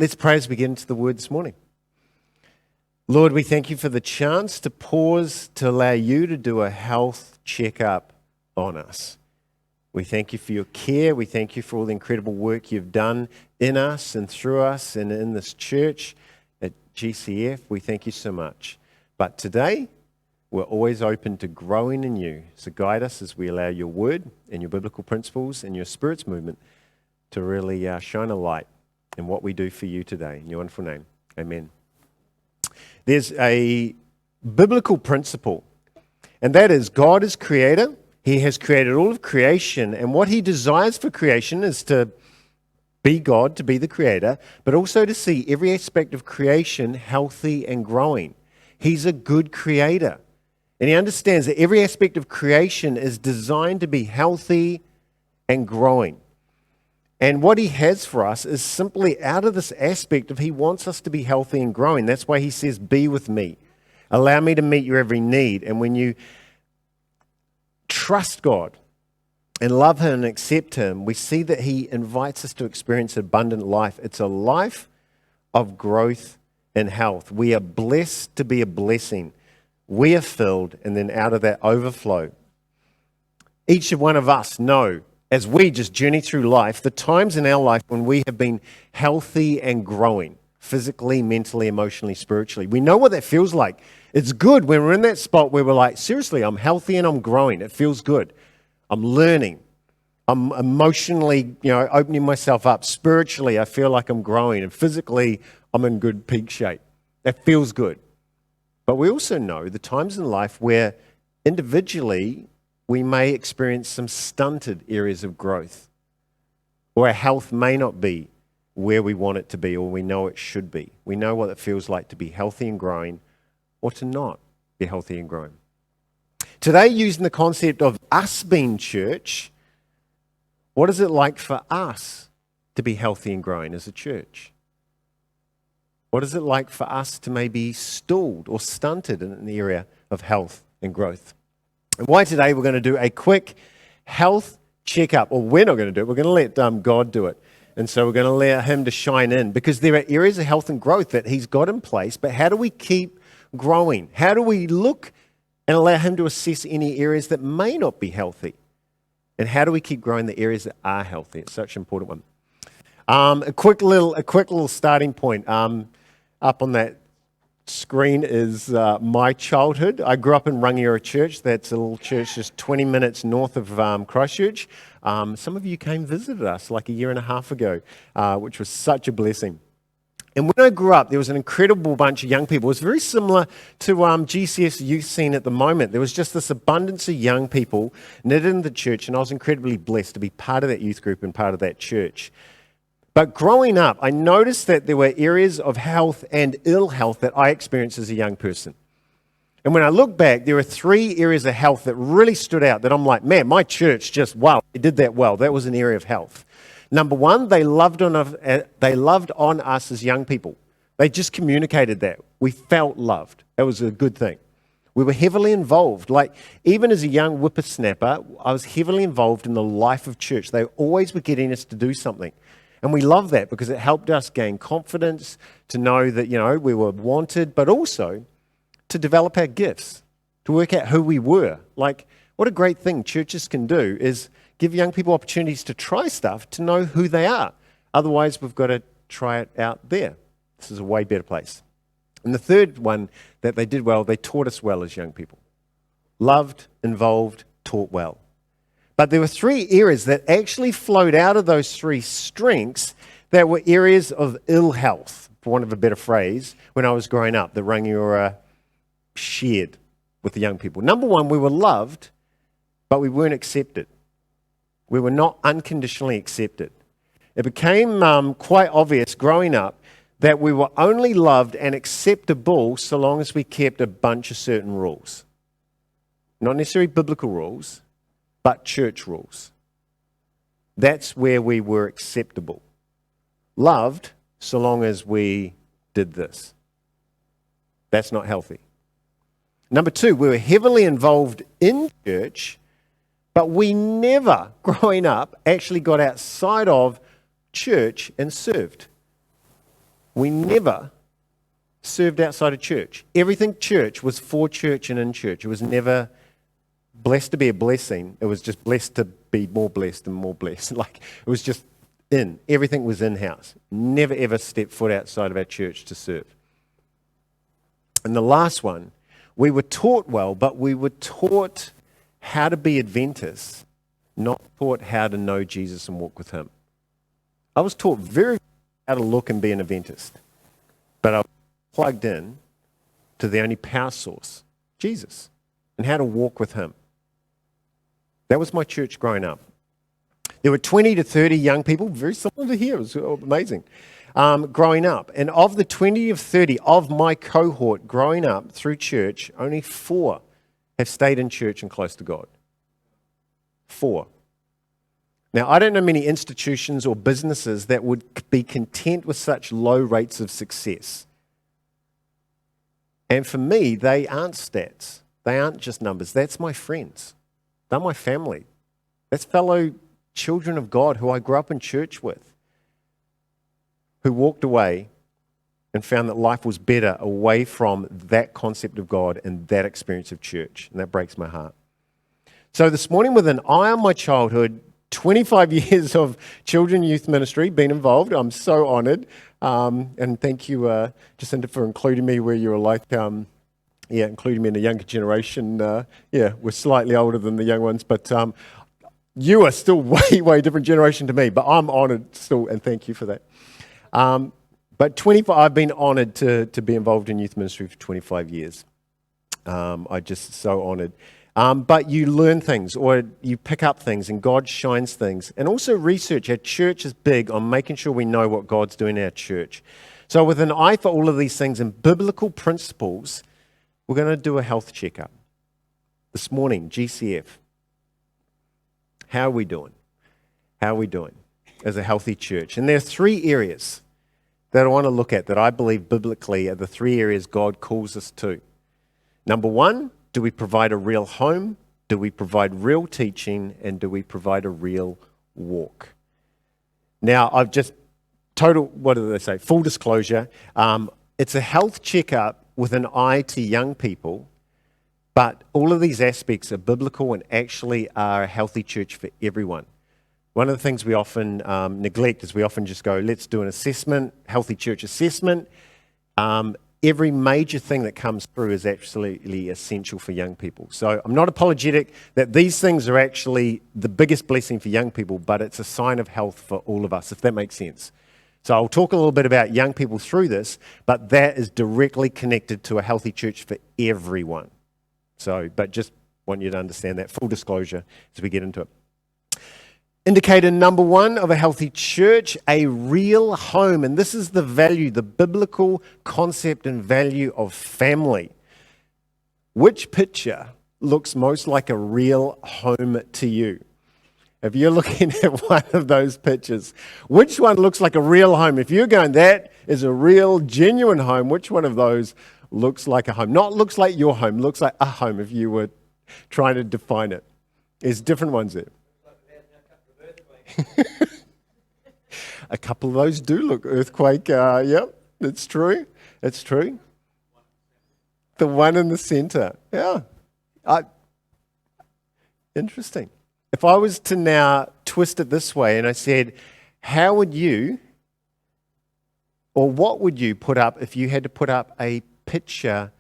Let's pray as we get into the word this morning. Lord, we thank you for the chance to pause to allow you to do a health checkup on us. We thank you for your care. We thank you for all the incredible work you've done in us and through us and in this church at GCF. We thank you so much. But today, we're always open to growing in you. So guide us as we allow your word and your biblical principles and your Spirit's movement to really shine a light in what we do for you today. In your wonderful name, amen. There's a biblical principle, and that is God is creator. He has created all of creation, and what he desires for creation is to be God, to be the creator, but also to see every aspect of creation healthy and growing. He's a good creator, and he understands that every aspect of creation is designed to be healthy and growing. And what he has for us is simply out of this aspect of he wants us to be healthy and growing. That's why he says, be with me. Allow me to meet your every need. And when you trust God and love him and accept him, we see that he invites us to experience abundant life. It's a life of growth and health. We are blessed to be a blessing. We are filled, and then out of that overflow. Each one of us know, as we just journey through life, the times in our life when we have been healthy and growing, physically, mentally, emotionally, spiritually. We know what that feels like. It's good when we're in that spot where we're like, seriously, I'm healthy and I'm growing. It feels good. I'm learning. I'm emotionally, opening myself up. Spiritually, I feel like I'm growing. And physically, I'm in good peak shape. That feels good. But we also know the times in life where individually, we may experience some stunted areas of growth, or our health may not be where we want it to be or we know it should be. We know what it feels like to be healthy and growing or to not be healthy and growing. Today, using the concept of us being church, what is it like for us to be healthy and growing as a church? What is it like for us to maybe stalled or stunted in an area of health and growth? And why today we're going to do a quick health checkup, or we're not going to do it, we're going to let God do it. And so we're going to allow him to shine in, because there are areas of health and growth that he's got in place, but how do we keep growing? How do we look and allow him to assess any areas that may not be healthy? And how do we keep growing the areas that are healthy? It's such an important one. A quick little starting point. Up on that screen is my childhood. I grew up in Rangiora Church. That's a little church just 20 minutes north of Christchurch. Some of you came visited us like a year and a half ago, which was such a blessing. And when I grew up, there was an incredible bunch of young people. It was very similar to GCF's youth scene at the moment. There was just this abundance of young people knitted in the church, and I was incredibly blessed to be part of that youth group and part of that church. But growing up, I noticed that there were areas of health and ill health that I experienced as a young person. And when I look back, there are 3 areas of health that really stood out that I'm like, man, my church just, wow, they did that well. That was an area of health. Number 1, they loved on us as young people. They just communicated that. We felt loved. That was a good thing. We were heavily involved. Like, even as a young whippersnapper, I was heavily involved in the life of church. They always were getting us to do something. And we love that because it helped us gain confidence, to know that, we were wanted, but also to develop our gifts, to work out who we were. Like, what a great thing churches can do is give young people opportunities to try stuff, to know who they are. Otherwise, we've got to try it out there. This is a way better place. And the third one that they did well, they taught us well as young people. Loved, involved, taught well. But there were 3 areas that actually flowed out of those 3 strengths that were areas of ill health, for want of a better phrase, when I was growing up, that Rangiora shared with the young people. Number 1, we were loved, but we weren't accepted. We were not unconditionally accepted. It became quite obvious growing up that we were only loved and acceptable so long as we kept a bunch of certain rules. Not necessarily biblical rules, but church rules. That's where we were acceptable. Loved so long as we did this. That's not healthy. Number 2, we were heavily involved in church, but we never, growing up, actually got outside of church and served. We never served outside of church. Everything church was for church and in church. It was never blessed to be a blessing. It was just blessed to be more blessed and more blessed. Like, it was just in. Everything was in-house. Never ever stepped foot outside of our church to serve. And the last one, we were taught well, but we were taught how to be Adventists, not taught how to know Jesus and walk with him. I was taught very how to look and be an Adventist, but I was plugged in to the only power source, Jesus, and how to walk with him. That was my church growing up. There were 20 to 30 young people, very similar to here. It was amazing. Growing up. And of the 20 to 30 of my cohort growing up through church, only 4 have stayed in church and close to God. 4. Now, I don't know many institutions or businesses that would be content with such low rates of success. And for me, they aren't stats. They aren't just numbers. That's my friends. They're my family. That's fellow children of God who I grew up in church with, who walked away and found that life was better away from that concept of God and that experience of church. And that breaks my heart. So this morning, with an eye on my childhood, 25 years of children youth ministry, been involved. I'm so honoured. And thank you, Jacinta, for including me where you were like, including me in the younger generation. We're slightly older than the young ones, but you are still way different generation to me. But I'm honoured still, and thank you for that. But I've been honoured to be involved in youth ministry for 25 years. I'm just so honoured. But you learn things, or you pick up things, and God shines things. And also research. Our church is big on making sure we know what God's doing in our church. So with an eye for all of these things and biblical principles, we're going to do a health checkup. This morning, GCF. How are we doing? How are we doing as a healthy church? And there are 3 areas that I want to look at that I believe biblically are the 3 areas God calls us to. Number 1, do we provide a real home? Do we provide real teaching? And do we provide a real walk? Now, I've just full disclosure. It's a health checkup with an eye to young people, but all of these aspects are biblical and actually are a healthy church for everyone. One of the things we often neglect is we often just go, let's do an assessment, healthy church assessment. Every major thing that comes through is absolutely essential for young people. So I'm not apologetic that these things are actually the biggest blessing for young people, but it's a sign of health for all of us, if that makes sense. So I'll talk a little bit about young people through this, but that is directly connected to a healthy church for everyone. But just want you to understand that, full disclosure as we get into it. Indicator number 1 of a healthy church, a real home. And this is the value, the biblical concept and value of family. Which picture looks most like a real home to you? If you're looking at one of those pictures, which one looks like a real home? If you're going, that is a real, genuine home, which one of those looks like a home? Not looks like your home, looks like a home if you were trying to define it. There's different ones there. A couple of those do look earthquake. Yep, it's true. It's true. The one in the center. Yeah. Interesting. If I was to now twist it this way and I said, how would you, or what would you put up if you had to put up a picture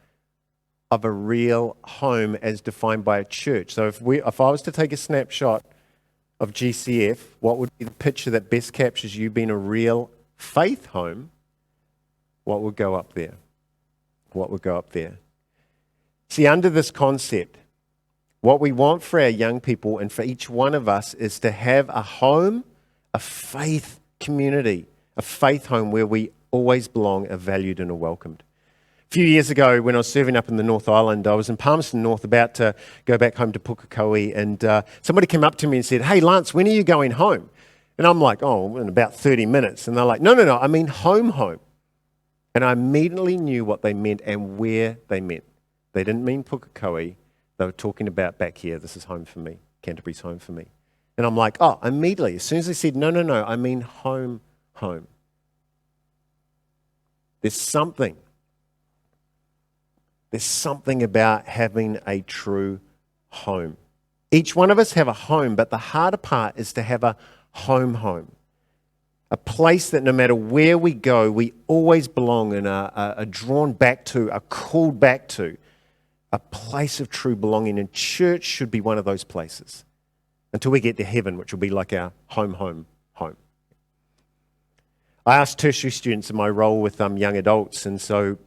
of a real home as defined by a church? So if I was to take a snapshot of GCF, what would be the picture that best captures you being a real faith home? What would go up there? What would go up there? See, under this concept, what we want for our young people and for each one of us is to have a home, a faith community, a faith home where we always belong, are valued and are welcomed. A few years ago, when I was serving up in the North Island, I was in Palmerston North about to go back home to Pukekohe, and somebody came up to me and said, "Hey, Lance, when are you going home?" And I'm like, "Oh, in about 30 minutes." And they're like, No, I mean home. And I immediately knew what they meant and where they meant. They didn't mean Pukekohe. They were talking about back here. This is home for me. Canterbury's home for me. And I'm like, immediately, as soon as they said, no, I mean home. There's something about having a true home. Each one of us have a home, but the harder part is to have a home. A place that no matter where we go, we always belong and are drawn back to, are called back to. A place of true belonging. And church should be one of those places. Until we get to heaven, which will be like our home. I asked tertiary students in my role with young adults, and so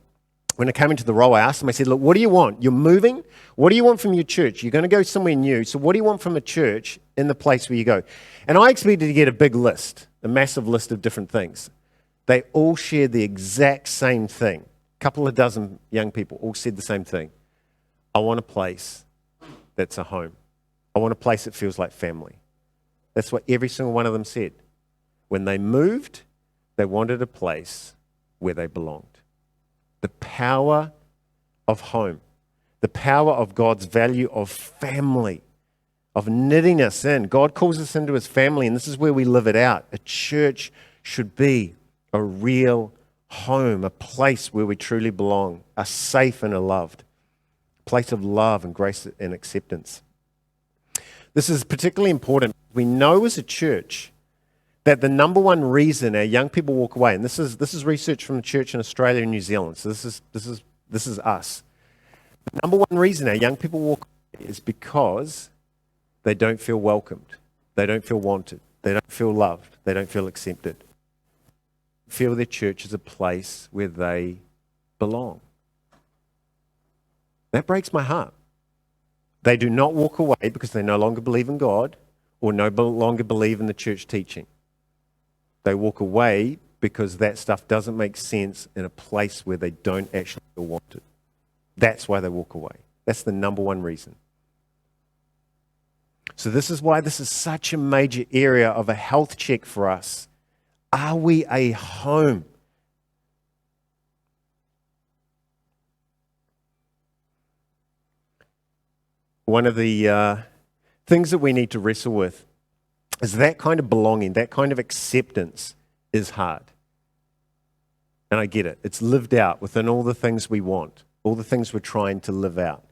when I came into the role, I asked them, I said, look, what do you want? You're moving? What do you want from your church? You're going to go somewhere new, so what do you want from a church in the place where you go? And I expected to get a big list, a massive list of different things. They all shared the exact same thing. A couple of dozen young people all said the same thing. I want a place that's a home. I want a place that feels like family. That's what every single one of them said. When they moved, they wanted a place where they belonged. The power of home, the power of God's value of family, of knitting us in. God calls us into his family, and this is where we live it out. A church should be a real home, a place where we truly belong, are safe and are loved, a place of love and grace and acceptance. This is particularly important. We know as a church that the number one reason our young people walk away, and this is research from the church in Australia and New Zealand, so this is us. The number one reason our young people walk away is because they don't feel welcomed, they don't feel wanted, they don't feel loved, they don't feel accepted. They feel their church is a place where they belong. That breaks my heart. They do not walk away because they no longer believe in God or no longer believe in the church teaching. They walk away because that stuff doesn't make sense in a place where they don't actually feel wanted. That's why they walk away. That's the number one reason. So this is why this is such a major area of a health check for us. Are we a home? One of the things that we need to wrestle with is that kind of belonging, that kind of acceptance is hard. And I get it. It's lived out within all the things we want, all the things we're trying to live out,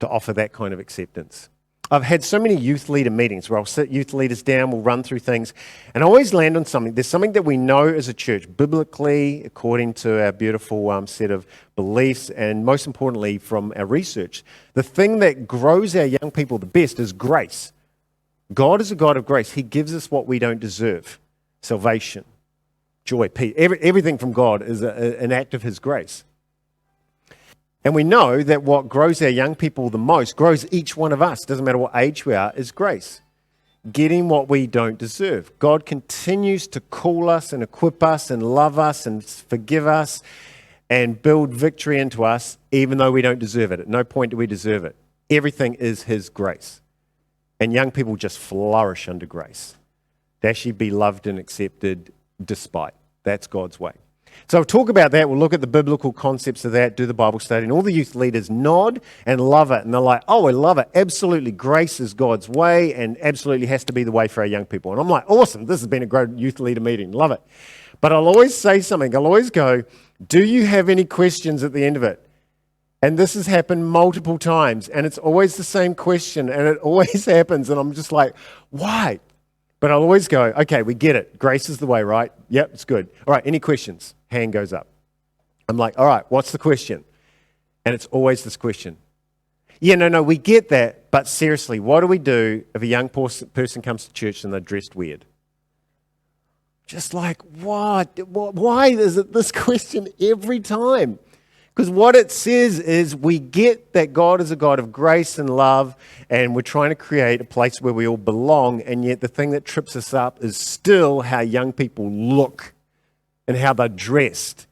to offer that kind of acceptance. I've had so many youth leader meetings where I'll sit youth leaders down, we'll run through things, and I always land on something. There's something that we know as a church, biblically, according to our beautiful set of beliefs, and most importantly, from our research. The thing that grows our young people the best is grace. God is a God of grace. He gives us what we don't deserve. Salvation, joy, peace. Everything from God is an act of his grace. And we know that what grows our young people the most, grows each one of us, doesn't matter what age we are, is grace. Getting what we don't deserve. God continues to call us and equip us and love us and forgive us and build victory into us, even though we don't deserve it. At no point do we deserve it. Everything is his grace. And young people just flourish under grace. They actually be loved and accepted despite. That's God's way. So we'll talk about that. We'll look at the biblical concepts of that, do the Bible study, and all the youth leaders nod and love it. And they're like, oh, I love it. Absolutely, grace is God's way and absolutely has to be the way for our young people. And I'm like, awesome, this has been a great youth leader meeting. Love it. But I'll always say something. I'll always go, do you have any questions at the end of it? And this has happened multiple times, and it's always the same question, and it always happens, and I'm just like, why? But I'll always go, okay, we get it. Grace is the way, right? Yep, it's good. All right, any questions? Hand goes up. I'm like, all right, what's the question? And it's always this question. Yeah, no, we get that, but seriously, what do we do if a young person comes to church and they're dressed weird? Just like, what? Why is it this question every time? Because what it says is we get that God is a God of grace and love, and we're trying to create a place where we all belong, and yet the thing that trips us up is still how young people look and how they're dressed.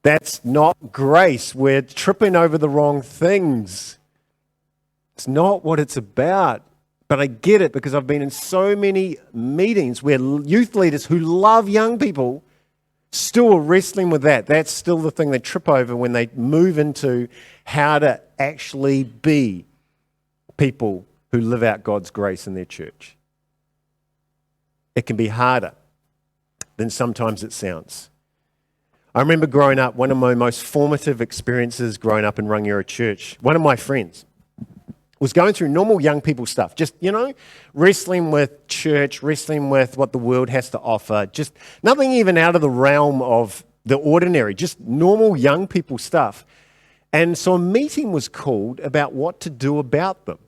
That's not grace. We're tripping over the wrong things. It's not what it's about. But I get it because I've been in so many meetings where youth leaders who love young people still are wrestling with that. That's still the thing they trip over when they move into how to actually be people who live out God's grace in their church. It can be harder than sometimes it sounds. I remember growing up, one of my most formative experiences growing up in Rangiora Church, one of my friends was going through normal young people stuff, just, wrestling with church, wrestling with what the world has to offer, just nothing even out of the realm of the ordinary, just normal young people stuff. And so a meeting was called about what to do about them.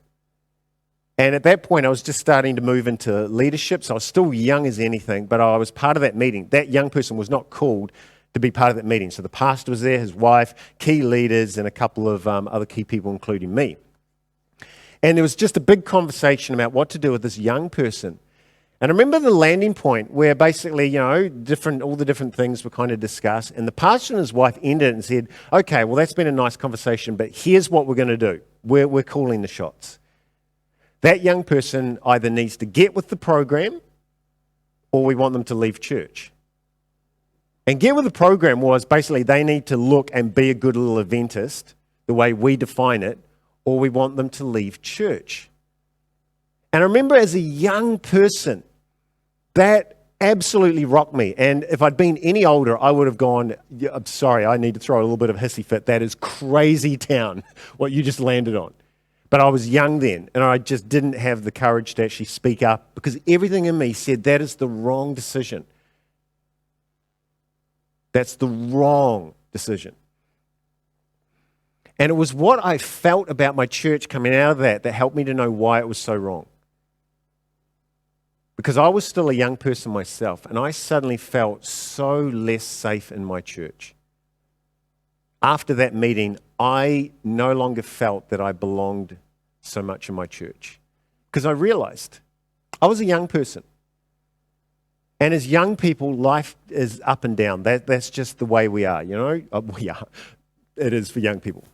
And at that point, I was just starting to move into leadership, so I was still young as anything, but I was part of that meeting. That young person was not called to be part of that meeting. So the pastor was there, his wife, key leaders, and a couple of other key people, including me. And there was just a big conversation about what to do with this young person. And I remember the landing point where basically, all the different things were kind of discussed. And the pastor and his wife ended it and said, okay, well, that's been a nice conversation, but here's what we're going to do. We're calling the shots. That young person either needs to get with the program or we want them to leave church. And get with the program was basically they need to look and be a good little Adventist, the way we define it, or we want them to leave church. And I remember as a young person, that absolutely rocked me. And if I'd been any older, I would have gone, I'm sorry, I need to throw a little bit of a hissy fit. That is crazy town, what you just landed on. But I was young then, and I just didn't have the courage to actually speak up because everything in me said that is the wrong decision. That's the wrong decision. And it was what I felt about my church coming out of that helped me to know why it was so wrong. Because I was still a young person myself, and I suddenly felt so less safe in my church. After that meeting, I no longer felt that I belonged so much in my church. Because I realized I was a young person. And as young people, life is up and down. That's just the way we are, We are. It is for young people.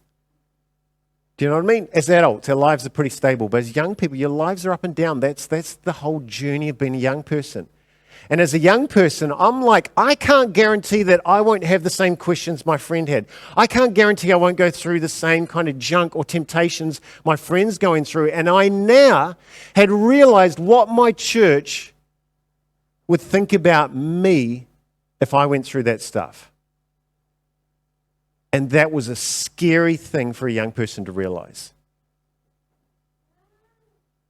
Do you know what I mean? As adults, our lives are pretty stable. But as young people, your lives are up and down. That's the whole journey of being a young person. And as a young person, I'm like, I can't guarantee that I won't have the same questions my friend had. I can't guarantee I won't go through the same kind of junk or temptations my friend's going through. And I now had realized what my church would think about me if I went through that stuff. And that was a scary thing for a young person to realize.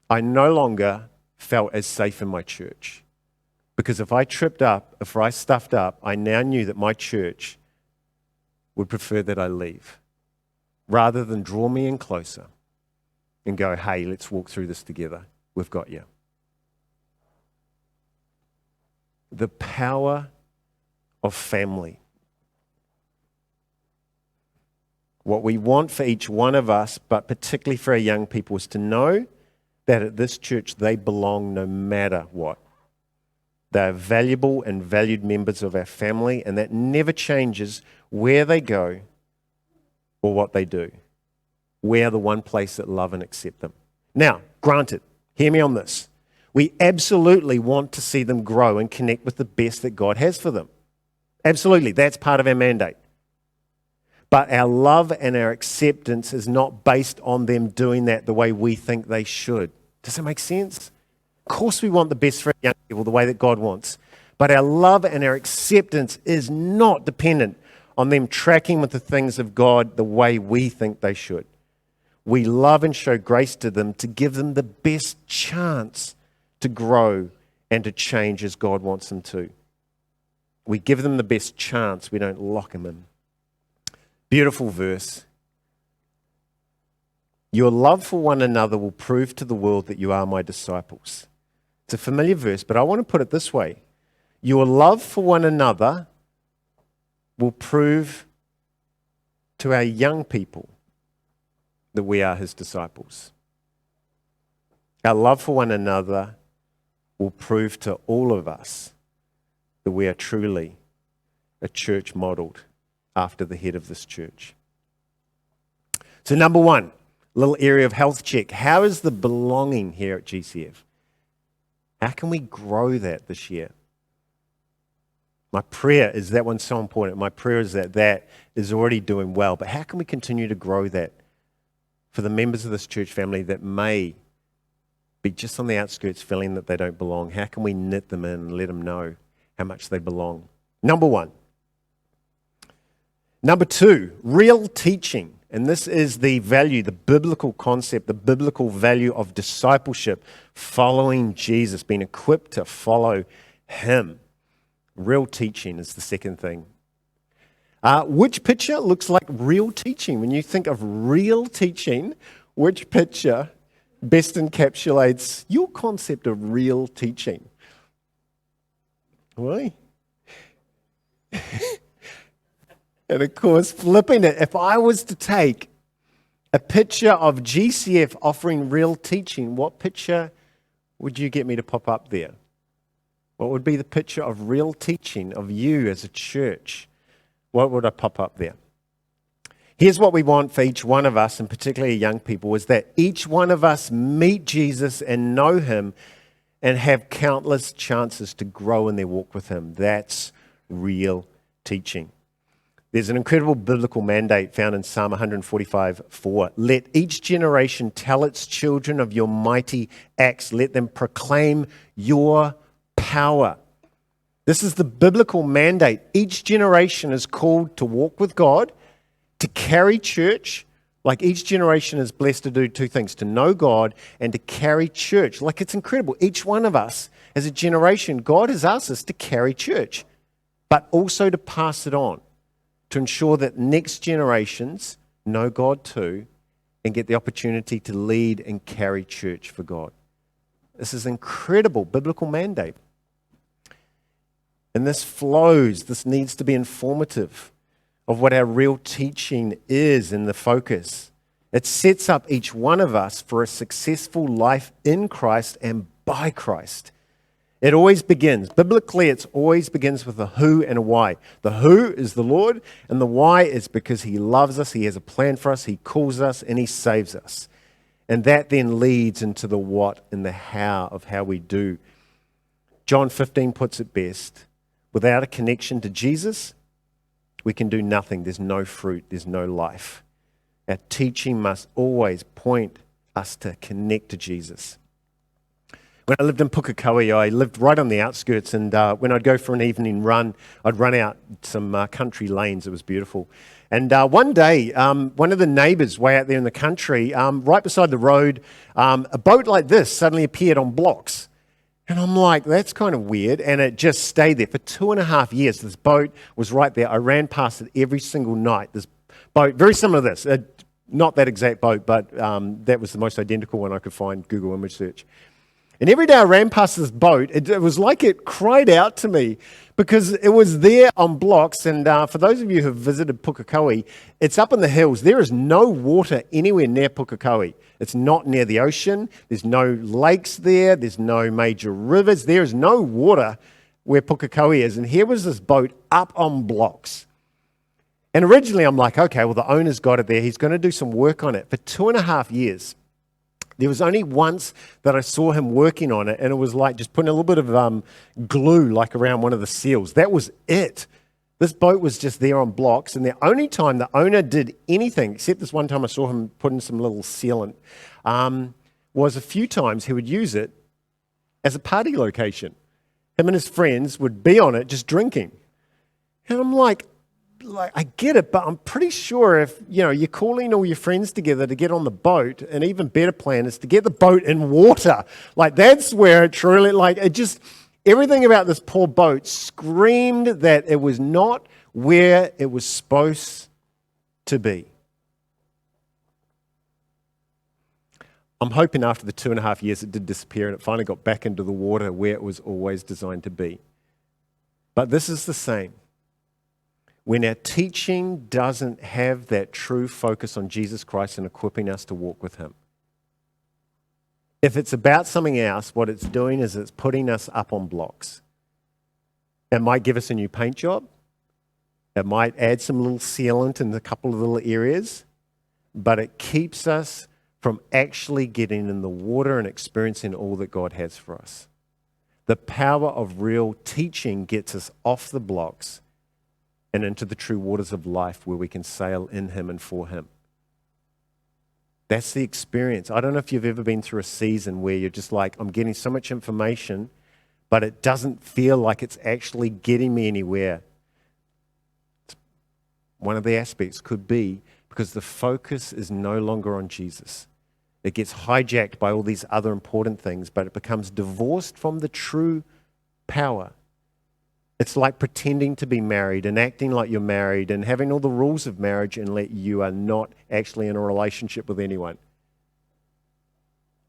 I no longer felt as safe in my church. Because if I tripped up, if I stuffed up, I now knew that my church would prefer that I leave. Rather than draw me in closer and go, hey, let's walk through this together. We've got you. The power of family. What we want for each one of us, but particularly for our young people, is to know that at this church they belong no matter what. They're valuable and valued members of our family, and that never changes where they go or what they do. We are the one place that love and accept them. Now, granted, hear me on this. We absolutely want to see them grow and connect with the best that God has for them. Absolutely, that's part of our mandate. But our love and our acceptance is not based on them doing that the way we think they should. Does that make sense? Of course we want the best for our young people the way that God wants. But our love and our acceptance is not dependent on them tracking with the things of God the way we think they should. We love and show grace to them to give them the best chance to grow and to change as God wants them to. We give them the best chance. We don't lock them in. Beautiful verse. Your love for one another will prove to the world that you are my disciples. It's a familiar verse, but I want to put it this way. Your love for one another will prove to our young people that we are his disciples. Our love for one another will prove to all of us that we are truly a church modeled after the head of this church. So number one, little area of health check. How is the belonging here at GCF? How can we grow that this year? My prayer is that one's so important. My prayer is that that is already doing well. But how can we continue to grow that for the members of this church family that may be just on the outskirts feeling that they don't belong? How can we knit them in and let them know how much they belong. Number one. Number two, real teaching. And this is the value, the biblical concept, the biblical value of discipleship, following Jesus, being equipped to follow him. Real teaching is the second thing. Which picture looks like real teaching? When you think of real teaching, which picture best encapsulates your concept of real teaching? Why? And of course, flipping it, if I was to take a picture of GCF offering real teaching, what picture would you get me to pop up there? What would be the picture of real teaching of you as a church? What would I pop up there? Here's what we want for each one of us, and particularly young people, is that each one of us meet Jesus and know him and have countless chances to grow in their walk with him. That's real teaching. There's an incredible biblical mandate found in Psalm 145:4. Let each generation tell its children of your mighty acts. Let them proclaim your power. This is the biblical mandate. Each generation is called to walk with God, to carry church. Like each generation is blessed to do two things, to know God and to carry church. Like it's incredible. Each one of us as a generation, God has asked us to carry church, but also to pass it on, to ensure that next generations know God too and get the opportunity to lead and carry church for God. This is an incredible biblical mandate. And this flows, this needs to be informative of what our real teaching is in the focus. It sets up each one of us for a successful life in Christ and by Christ. It always begins, biblically, it always begins with a who and a why. The who is the Lord, and the why is because he loves us, he has a plan for us, he calls us, and he saves us. And that then leads into the what and the how of how we do. John 15 puts it best. Without a connection to Jesus, we can do nothing. There's no fruit, there's no life. Our teaching must always point us to connect to Jesus. When I lived in Pukekohe, I lived right on the outskirts, and when I'd go for an evening run, I'd run out some country lanes. It was beautiful. And one day, one of the neighbours way out there in the country, right beside the road, a boat like this suddenly appeared on blocks. And I'm like, that's kind of weird. And it just stayed there for 2.5 years. This boat was right there. I ran past it every single night. This boat, very similar to this. Not that exact boat, but that was the most identical one I could find, Google image search. And every day I ran past this boat, it was like it cried out to me because it was there on blocks. And for those of you who have visited Pukekohe, it's up in the hills. There is no water anywhere near Pukekohe. It's not near the ocean. There's no lakes there. There's no major rivers. There is no water where Pukekohe is. And here was this boat up on blocks. And originally I'm like, okay, well, the owner's got it there. He's going to do some work on it. For 2.5 years, there was only once that I saw him working on it, and it was like just putting a little bit of glue like around one of the seals. That was it. This boat was just there on blocks, and the only time the owner did anything, except this one time I saw him put in some little sealant, was a few times he would use it as a party location. Him and his friends would be on it just drinking. And I'm like, I get it, but I'm pretty sure if, you're calling all your friends together to get on the boat, an even better plan is to get the boat in water. Like, that's where it truly, everything about this poor boat screamed that it was not where it was supposed to be. I'm hoping after the 2.5 years it did disappear and it finally got back into the water where it was always designed to be. But this is the same. When our teaching doesn't have that true focus on Jesus Christ and equipping us to walk with him. If it's about something else, what it's doing is it's putting us up on blocks. It might give us a new paint job. It might add some little sealant in a couple of little areas. But it keeps us from actually getting in the water and experiencing all that God has for us. The power of real teaching gets us off the blocks and into the true waters of life where we can sail in him and for him. That's the experience. I don't know if you've ever been through a season where you're just like, I'm getting so much information, but it doesn't feel like it's actually getting me anywhere. One of the aspects could be because the focus is no longer on Jesus. It gets hijacked by all these other important things, but it becomes divorced from the true power. It's like pretending to be married and acting like you're married and having all the rules of marriage, and let you are not actually in a relationship with anyone.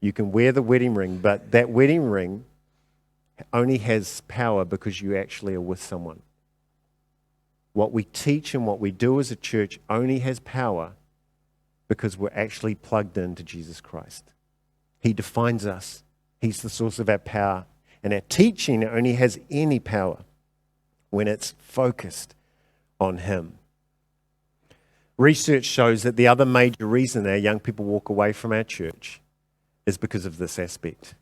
You can wear the wedding ring, but that wedding ring only has power because you actually are with someone. What we teach and what we do as a church only has power because we're actually plugged into Jesus Christ. He defines us. He's the source of our power. And our teaching only has any power when it's focused on Him. Research shows that the other major reason our young people walk away from our church is because of this aspect.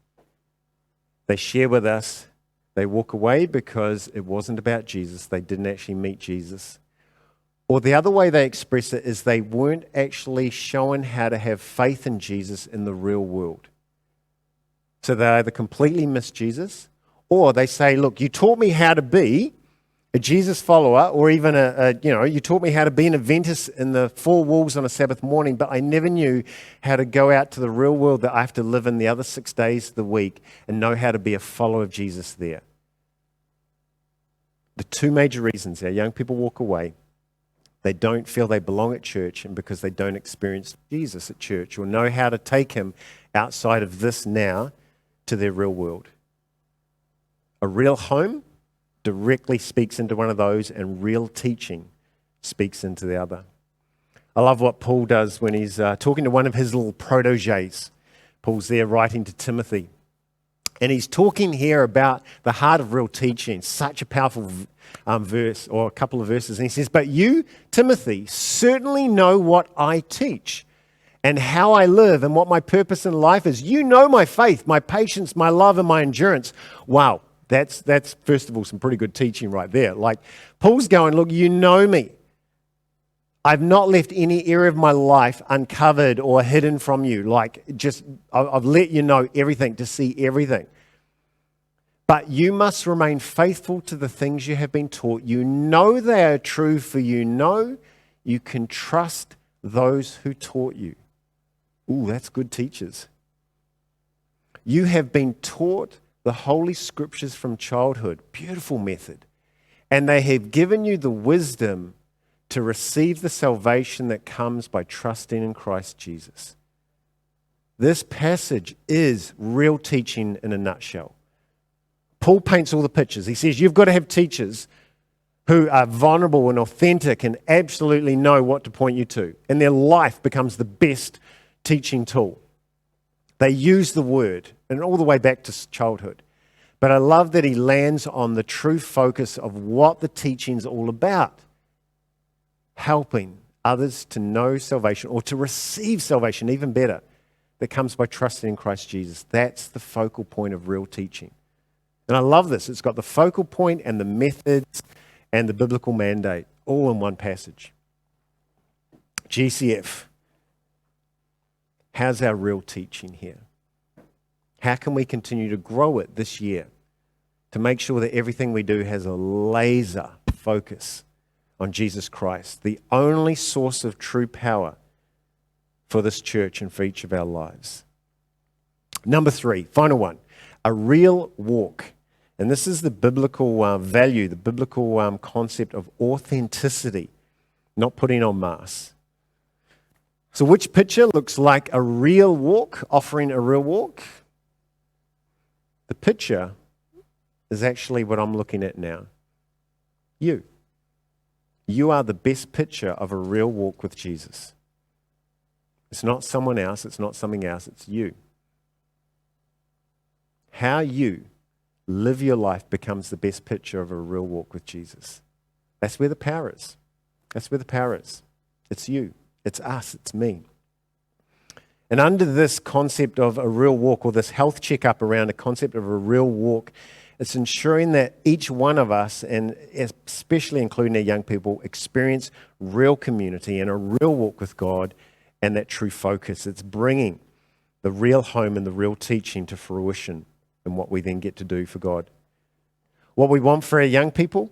They share with us, they walk away because it wasn't about Jesus. They didn't actually meet Jesus. Or the other way they express it is they weren't actually shown how to have faith in Jesus in the real world. So they either completely miss Jesus, or they say, look, you taught me how to be a Jesus follower, or even you taught me how to be an Adventist in the four walls on a Sabbath morning, but I never knew how to go out to the real world that I have to live in the other 6 days of the week and know how to be a follower of Jesus there. The two major reasons our young people walk away: they don't feel they belong at church, and because they don't experience Jesus at church or know how to take Him outside of this now to their real world. A real home directly speaks into one of those, and real teaching speaks into the other. I love what Paul does when he's talking to one of his little proteges. Paul's there writing to Timothy. And he's talking here about the heart of real teaching. Such a powerful verse, or a couple of verses. And he says, but you, Timothy, certainly know what I teach and how I live and what my purpose in life is. You know my faith, my patience, my love, and my endurance. Wow, that's first of all some pretty good teaching right there. Like Paul's going, look, you know me. I've not left any area of my life uncovered or hidden from you. Like, just, I've let you know everything, to see everything. But you must remain faithful to the things you have been taught. You know they are true, for you know you can trust those who taught you. Ooh, that's good teachers. You have been taught the Holy Scriptures from childhood. Beautiful method. And they have given you the wisdom to receive the salvation that comes by trusting in Christ Jesus. This passage is real teaching in a nutshell. Paul paints all the pictures. He says you've got to have teachers who are vulnerable and authentic and absolutely know what to point you to. And their life becomes the best teaching tool. They use the word, and all the way back to childhood. But I love that he lands on the true focus of what the teaching's all about. Helping others to know salvation, or to receive salvation, even better, that comes by trusting in Christ Jesus. That's the focal point of real teaching. And I love this. It's got the focal point and the methods and the biblical mandate all in one passage. GCF. How's our real teaching here? How can we continue to grow it this year to make sure that everything we do has a laser focus on Jesus Christ, the only source of true power for this church and for each of our lives? Number 3, final one, a real walk. And this is the biblical value, the biblical concept of authenticity, not putting on masks. So which picture looks like a real walk, offering a real walk? The picture is actually what I'm looking at now. You. You are the best picture of a real walk with Jesus. It's not someone else, it's not something else, it's you. How you live your life becomes the best picture of a real walk with Jesus. That's where the power is. That's where the power is. It's you. It's us. It's me. And under this concept of a real walk, or this health checkup around a concept of a real walk, it's ensuring that each one of us, and especially including our young people, experience real community and a real walk with God and that true focus. It's bringing the real home and the real teaching to fruition and what we then get to do for God What we want for our young people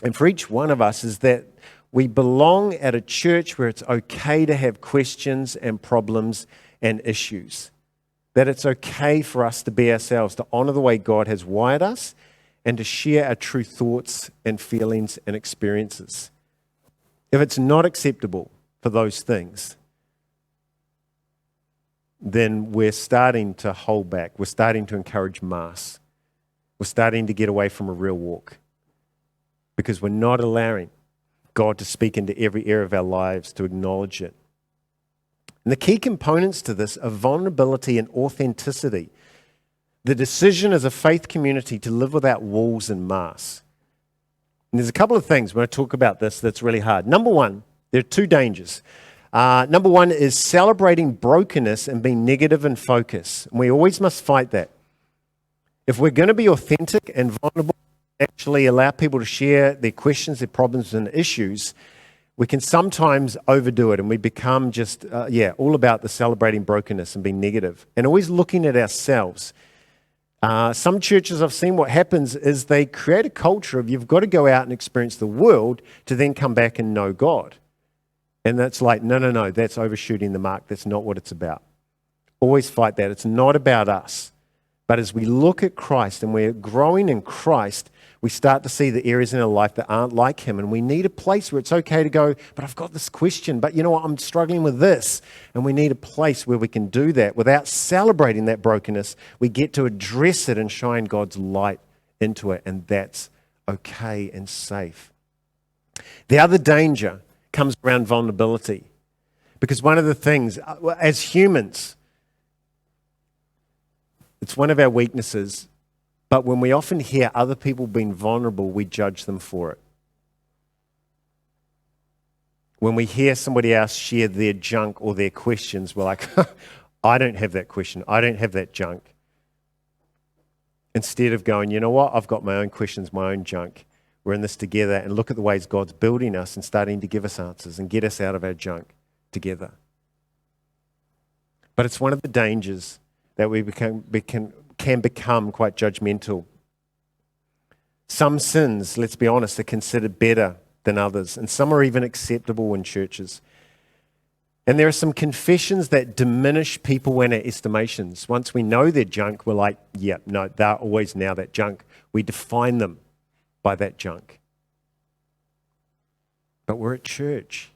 and for each one of us is that we belong at a church where it's okay to have questions and problems and issues. That it's okay for us to be ourselves, to honor the way God has wired us, and to share our true thoughts and feelings and experiences. If it's not acceptable for those things, then we're starting to hold back. We're starting to encourage mass. We're starting to get away from a real walk because we're not allowing God to speak into every area of our lives, to acknowledge it. And the key components to this are vulnerability and authenticity. The decision as a faith community to live without walls and masks. And there's a couple of things when I talk about this that's really hard. Number one, there are two dangers. Number one is celebrating brokenness and being negative in focus. And we always must fight that. If we're going to be authentic and vulnerable, actually allow people to share their questions, their problems and issues, we can sometimes overdo it and we become just, all about the celebrating brokenness and being negative and always looking at ourselves. Some churches I've seen what happens is they create a culture of you've got to go out and experience the world to then come back and know God. And that's like, no, that's overshooting the mark. That's not what it's about. Always fight that. It's not about us. But as we look at Christ and we're growing in Christ, we start to see the areas in our life that aren't like him. And we need a place where it's okay to go, but I've got this question, but you know what, I'm struggling with this. And we need a place where we can do that without celebrating that brokenness. We get to address it and shine God's light into it. And that's okay and safe. The other danger comes around vulnerability. Because one of the things, as humans, it's one of our weaknesses. But when we often hear other people being vulnerable, we judge them for it. When we hear somebody else share their junk or their questions, we're like, I don't have that question. I don't have that junk. Instead of going, you know what? I've got my own questions, my own junk. We're in this together and look at the ways God's building us and starting to give us answers and get us out of our junk together. But it's one of the dangers that we can become quite judgmental. Some sins, let's be honest, are considered better than others, and some are even acceptable in churches. And there are some confessions that diminish people in our estimations. Once we know their junk, we're like, yeah, no, they're always now that junk. We define them by that junk. But we're at church.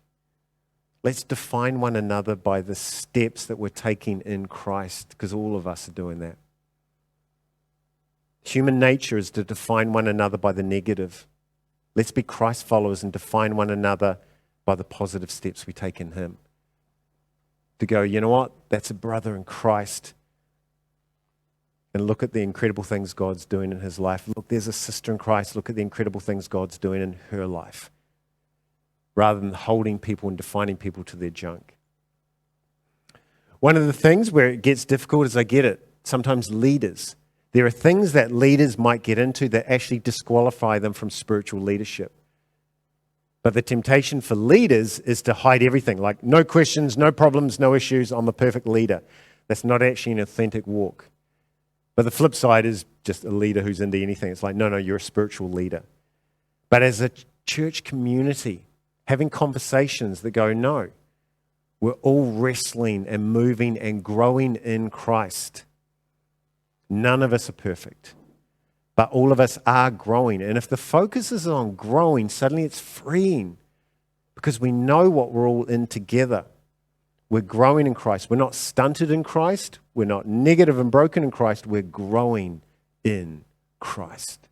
Let's define one another by the steps that we're taking in Christ, because all of us are doing that. Human nature is to define one another by the negative. Let's be Christ followers and define one another by the positive steps we take in him. To go, you know what? That's a brother in Christ. And look at the incredible things God's doing in his life. Look, there's a sister in Christ. Look at the incredible things God's doing in her life. Rather than holding people and defining people to their junk. One of the things where it gets difficult is, I get it, sometimes leaders. There are things that leaders might get into that actually disqualify them from spiritual leadership. But the temptation for leaders is to hide everything, like no questions, no problems, no issues, I'm a perfect leader. That's not actually an authentic walk. But the flip side is just a leader who's into anything. It's like, no, you're a spiritual leader. But as a church community, having conversations that go, no, we're all wrestling and moving and growing in Christ. None of us are perfect, but all of us are growing. And if the focus is on growing, suddenly it's freeing because we know what we're all in together. We're growing in Christ. We're not stunted in Christ. We're not negative and broken in Christ. We're growing in Christ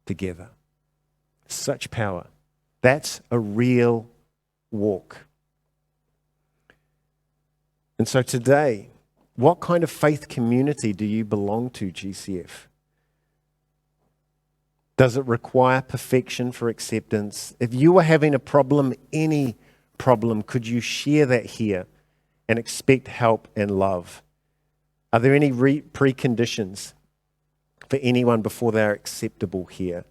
together. Such power. That's a real walk. And so today, what kind of faith community do you belong to, GCF? Does it require perfection for acceptance? If you were having a problem, any problem, could you share that here and expect help and love? Are there any preconditions for anyone before they're acceptable here?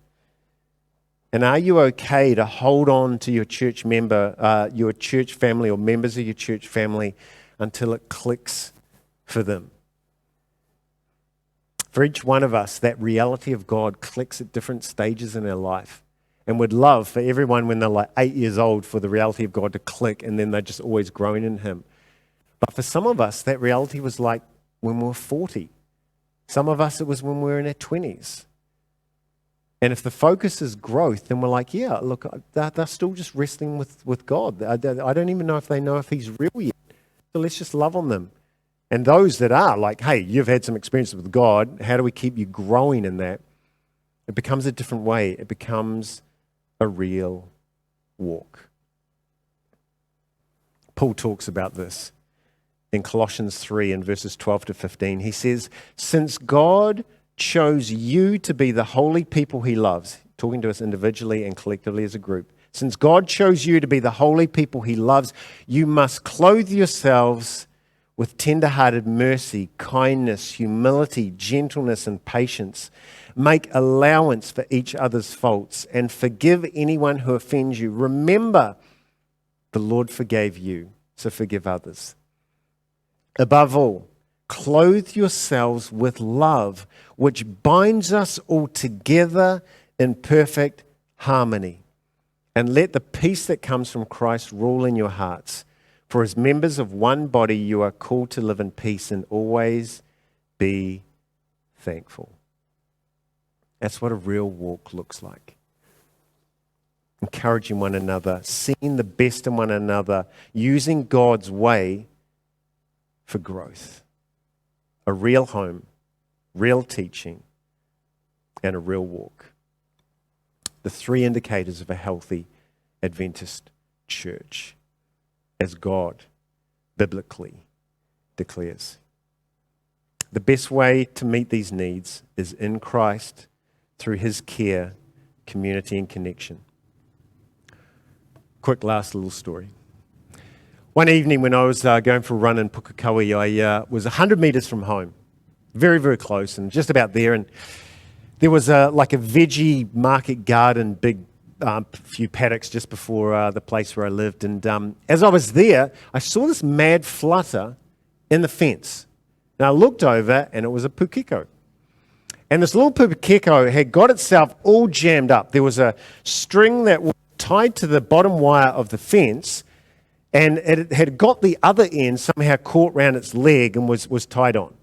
And are you okay to hold on to your church member, your church family or members of your church family until it clicks for them? For each one of us, that reality of God clicks at different stages in our life. And would love for everyone when they're like 8 years old for the reality of God to click, and then they're just always growing in Him. But for some of us, that reality was like when we were 40. Some of us, it was when we were in our 20s. And if the focus is growth, then we're like, yeah, look, they're still just wrestling with God. I don't even know if they know if He's real yet. So let's just love on them. And those that are like, hey, you've had some experience with God. How do we keep you growing in that? It becomes a different way. It becomes a real walk. Paul talks about this in Colossians 3 in verses 12 to 15. He says, since God chose you to be the holy people He loves, talking to us individually and collectively as a group, since God chose you to be the holy people He loves, you must clothe yourselves with tender-hearted mercy, kindness, humility, gentleness, and patience. Make allowance for each other's faults and forgive anyone who offends you. Remember, the Lord forgave you, so forgive others. Above all, clothe yourselves with love, which binds us all together in perfect harmony. And let the peace that comes from Christ rule in your hearts. For as members of one body, you are called to live in peace and always be thankful. That's what a real walk looks like. Encouraging one another, seeing the best in one another, using God's way for growth. A real home, real teaching, and a real walk. The three indicators of a healthy Adventist church, as God biblically declares. The best way to meet these needs is in Christ, through His care, community, and connection. Quick last little story. One evening when I was going for a run in Pukekohe, I was 100 metres from home, very, very close, and just about there. And there was like a veggie market garden, big few paddocks just before the place where I lived. And as I was there, I saw this mad flutter in the fence. Now I looked over, and it was a pukeko. And this little pukeko had got itself all jammed up. There was a string that was tied to the bottom wire of the fence, and it had got the other end somehow caught round its leg and was tied on.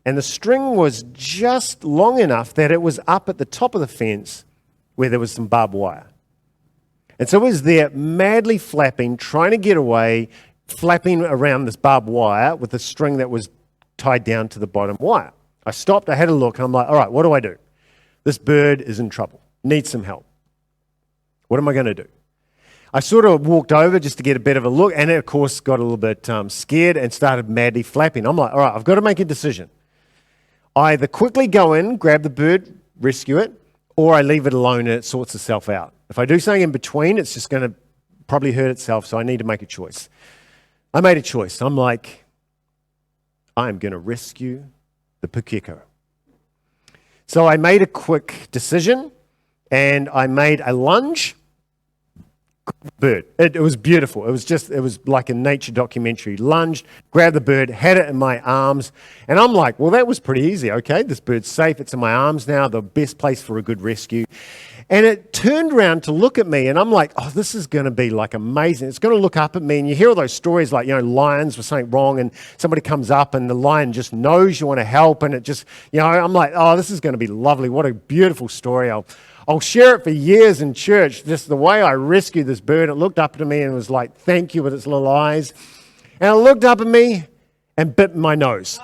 And the string was just long enough that it was up at the top of the fence where there was some barbed wire. And so it was there madly flapping, trying to get away, flapping around this barbed wire with the string that was tied down to the bottom wire. I stopped, I had a look, and I'm like, all right, what do I do? This bird is in trouble, needs some help. What am I going to do? I sort of walked over just to get a bit of a look, and it, of course, got a little bit scared and started madly flapping. I'm like, all right, I've got to make a decision. I either quickly go in, grab the bird, rescue it, or I leave it alone and it sorts itself out. If I do something in between, it's just going to probably hurt itself, so I need to make a choice. I made a choice. I'm like, I'm going to rescue the pukeko. So I made a quick decision, and I made a lunge. Bird. It was beautiful. It was like a nature documentary. Lunged, grabbed the bird, had it in my arms, and I'm like, well, that was pretty easy. Okay, this bird's safe. It's in my arms now, the best place for a good rescue. And it turned around to look at me, and I'm like, oh, this is going to be like amazing. It's going to look up at me, and you hear all those stories like, lions with something wrong, and somebody comes up, and the lion just knows you want to help, and it just, I'm like, oh, this is going to be lovely. What a beautiful story. I'll share it for years in church, just the way I rescued this bird. It looked up at me and was like, thank you, with its little eyes. And it looked up at me and bit my nose.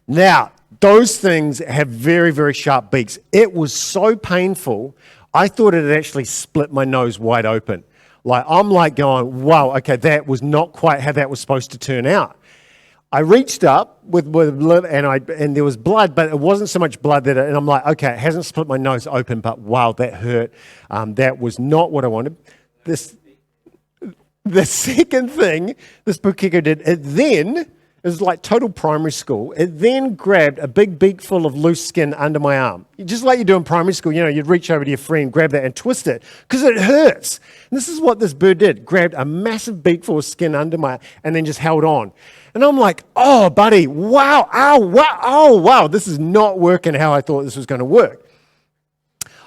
Now, those things have very, very sharp beaks. It was so painful, I thought it had actually split my nose wide open. I'm going, wow, okay, that was not quite how that was supposed to turn out. I reached up with blood, and there was blood, but it wasn't so much blood and I'm like, okay, it hasn't split my nose open, but wow, that hurt. That was not what I wanted. The second thing this pukeko did, it It was like total primary school. It then grabbed a big beakful of loose skin under my arm. Just like you do in primary school, you'd reach over to your friend, grab that and twist it because it hurts. And this is what this bird did. Grabbed a massive beakful of skin under my, and then just held on. And I'm like, oh, buddy, wow, ow, wow, oh, wow, this is not working how I thought this was going to work.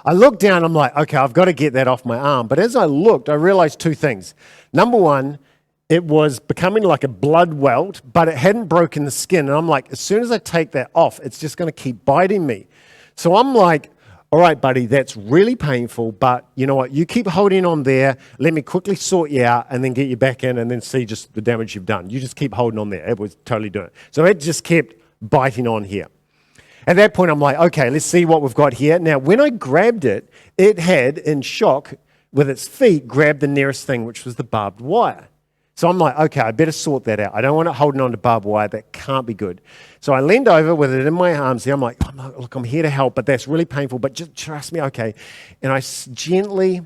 I looked down, I'm like, okay, I've got to get that off my arm. But as I looked, I realized two things. Number one, it was becoming like a blood welt, but it hadn't broken the skin. And I'm like, as soon as I take that off, it's just going to keep biting me. So I'm like, all right, buddy, that's really painful, but you know what? You keep holding on there. Let me quickly sort you out and then get you back in and then see just the damage you've done. You just keep holding on there. It was totally doing it. So it just kept biting on here. At that point, I'm like, okay, let's see what we've got here. Now, when I grabbed it, it had, in shock, with its feet, grabbed the nearest thing, which was the barbed wire. So I'm like, okay, I better sort that out. I don't want it holding on to barbed wire. That can't be good. So I leaned over with it in my arms there. I'm like, look, I'm here to help, but that's really painful, but just trust me, okay. And I gently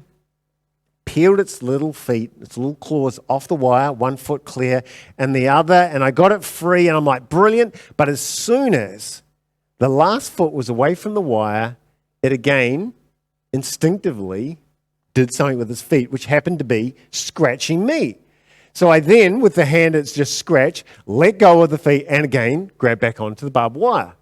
peeled its little feet, its little claws off the wire, 1 foot clear, and the other, and I got it free, and I'm like, brilliant. But as soon as the last foot was away from the wire, it again instinctively did something with its feet, which happened to be scratching me. So I then, with the hand it's just scratched, let go of the feet and again, grab back onto the barbed wire.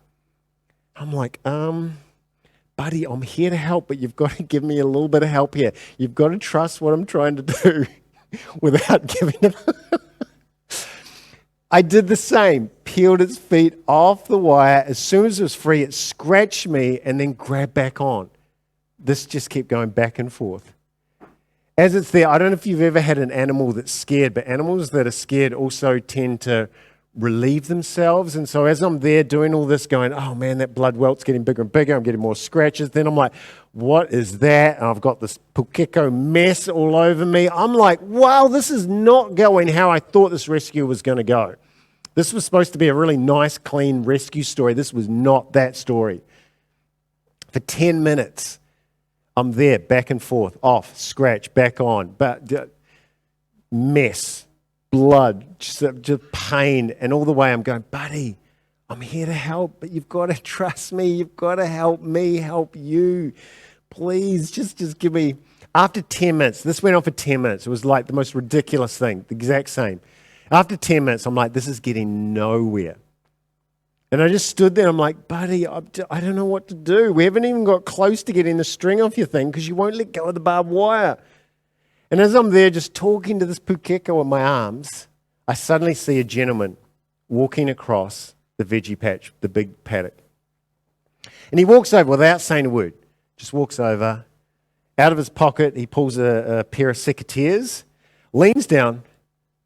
I'm like, buddy, I'm here to help, but you've got to give me a little bit of help here. You've got to trust what I'm trying to do without giving it. I did the same, peeled its feet off the wire. As soon as it was free, it scratched me and then grabbed back on. This just kept going back and forth. As it's there, I don't know if you've ever had an animal that's scared, but animals that are scared also tend to relieve themselves. And so as I'm there doing all this, going, oh man, that blood welt's getting bigger and bigger, I'm getting more scratches. Then I'm like, what is that? And I've got this pukeko mess all over me. I'm like, wow, this is not going how I thought this rescue was going to go. This was supposed to be a really nice, clean rescue story. This was not that story. For 10 minutes, I'm there, back and forth, off, scratch, back on, but mess, blood, just pain, and all the way I'm going, buddy, I'm here to help, but you've got to trust me, you've got to help me, help you. Please, just give me, after 10 minutes, this went on for 10 minutes, it was like the most ridiculous thing, the exact same. After 10 minutes, I'm like, this is getting nowhere. And I just stood there, I'm like, buddy, I don't know what to do. We haven't even got close to getting the string off your thing because you won't let go of the barbed wire. And as I'm there just talking to this pukeko in my arms, I suddenly see a gentleman walking across the veggie patch, the big paddock. And he walks over without saying a word, just walks over. Out of his pocket, he pulls a pair of secateurs, leans down,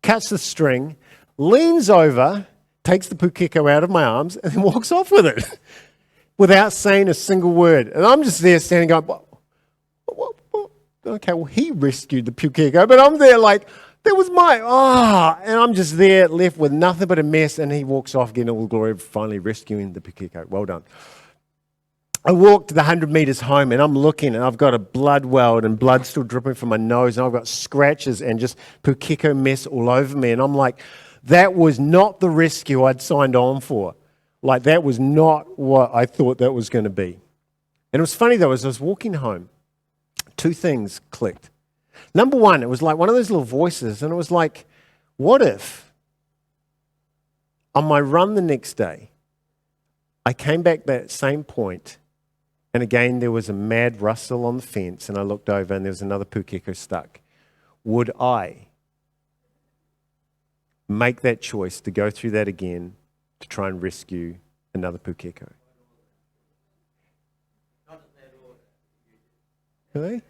cuts the string, leans over, takes the pukeko out of my arms, and then walks off with it without saying a single word. And I'm just there standing going, what? Okay, well, he rescued the pukeko, but I'm there like, that was mine. And I'm just there left with nothing but a mess, and he walks off getting all the glory of finally rescuing the pukeko. Well done. I walked the 100 meters home, and I'm looking, and I've got a blood welt and blood still dripping from my nose, and I've got scratches and just pukeko mess all over me. And I'm like, that was not the rescue I'd signed on for. Like, that was not what I thought that was going to be. And it was funny, though, as I was walking home, two things clicked. Number one, it was like one of those little voices, and it was like, what if on my run the next day, I came back that same point, and again there was a mad rustle on the fence, and I looked over and there was another pukeko stuck. Would I make that choice to go through that again to try and rescue another pukeko? Okay.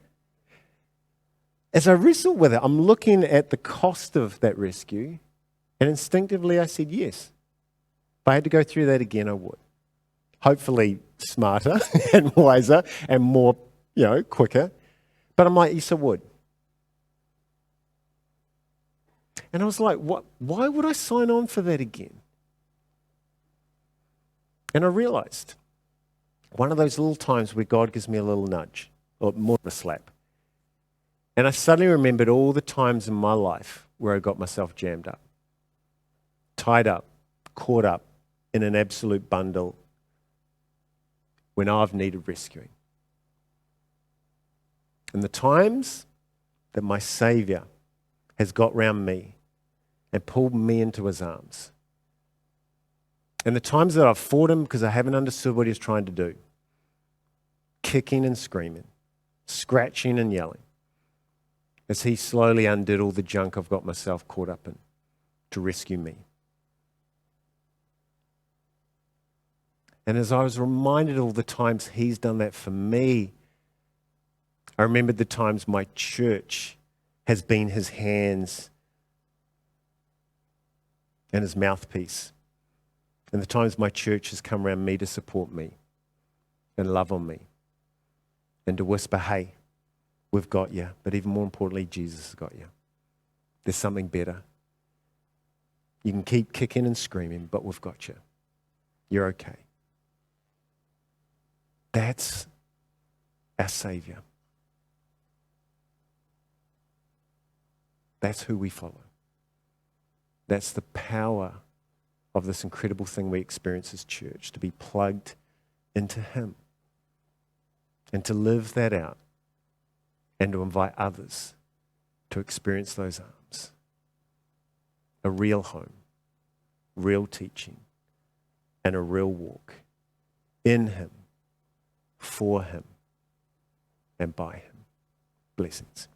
As I wrestled with it, I'm looking at the cost of that rescue, and instinctively I said yes. If I had to go through that again, I would. Hopefully smarter and wiser and more, quicker. But I'm like, yes, I would. And I was like, why would I sign on for that again? And I realized one of those little times where God gives me a little nudge, or more of a slap. And I suddenly remembered all the times in my life where I got myself jammed up, tied up, caught up in an absolute bundle when I've needed rescuing. And the times that my Saviour has got round me and pulled me into his arms, and the times that I've fought him because I haven't understood what he's trying to do, kicking and screaming, scratching and yelling, as he slowly undid all the junk I've got myself caught up in to rescue me. And as I was reminded all the times he's done that for me, I remembered the times my church has been his hands and his mouthpiece, and the times my church has come around me to support me and love on me and to whisper, hey, we've got you, but even more importantly, Jesus has got you. There's something better. You can keep kicking and screaming, but we've got you. You're okay. That's our Saviour. That's who we follow. That's the power of this incredible thing we experience as church, to be plugged into him and to live that out and to invite others to experience those arms. A real home, real teaching, and a real walk in him, for him, and by him. Blessings.